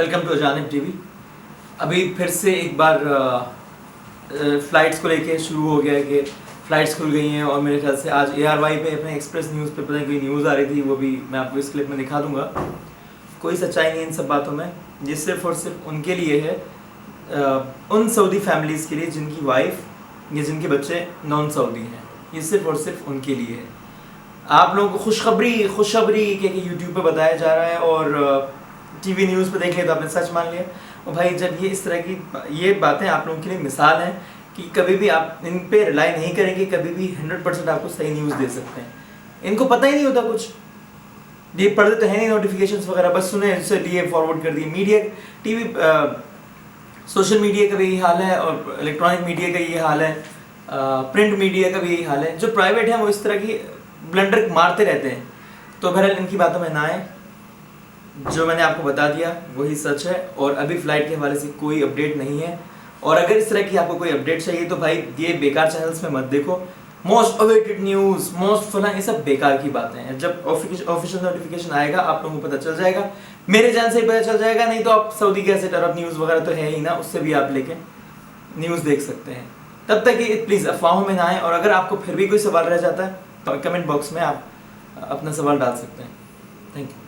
Welcome to अजानिब TV. अभी फिर से एक बार फ़्लाइट्स को लेके शुरू हो गया है कि फ़्लाइट्स खुल गई हैं और मेरे ख्याल से आज ARY पे अपने एक्सप्रेस न्यूज़ पे पता नहीं कोई न्यूज़ आ रही थी, वो भी मैं आपको इस क्लिप में दिखा दूंगा। कोई सच्चाई नहीं इन सब बातों में, ये सिर्फ़ और सिर्फ उनके लिए है, उन सऊदी फैमिलीज़ के लिए जिनकी वाइफ या जिनके बच्चे नॉन सऊदी हैं। ये सिर्फ़ और सिर्फ उनके लिए है। आप लोगों को खुशखबरी कि यूट्यूब पे बताया जा रहा है और टीवी न्यूज़ पे देख लिया तो आपने सच मान लिया। और भाई जब ये इस तरह की ये बातें आप लोगों के लिए मिसाल हैं कि कभी भी आप इन पे रिलाई नहीं करेंगे, कभी भी 100% आपको सही न्यूज़ दे सकते हैं। इनको पता ही नहीं होता कुछ, ये पढ़ते तो है नहीं नोटिफिकेशंस वगैरह, बस सुने उससे लिए फॉरवर्ड कर दिए। मीडिया टीवी सोशल मीडिया का भी यही हाल है और इलेक्ट्रॉनिक मीडिया का यही हाल है, प्रिंट मीडिया का भी यही हाल है। जो प्राइवेट है वो इस तरह की ब्लंडर मारते रहते हैं। तो बहरहाल इनकी बातों में ना आए, जो मैंने आपको बता दिया वही सच है और अभी फ़्लाइट के हवाले से कोई अपडेट नहीं है। और अगर इस तरह की आपको कोई अपडेट चाहिए तो भाई ये बेकार चैनल्स में मत देखो। मोस्ट अवेटेड न्यूज़, मोस्ट फला, ये सब बेकार की बातें हैं। जब ऑफिशियल नोटिफिकेशन आएगा आप लोगों को पता चल जाएगा, मेरे चैनल से ही पता चल जाएगा, नहीं तो आप सऊदी गैसेट अरब न्यूज़ वगैरह तो है ही ना, उससे भी आप लेके न्यूज़ देख सकते हैं। तब तक ये प्लीज़ अफवाहों में ना आए। और अगर आपको फिर भी कोई सवाल रह जाता है तो कमेंट बॉक्स में आप अपना सवाल डाल सकते हैं। Thank you.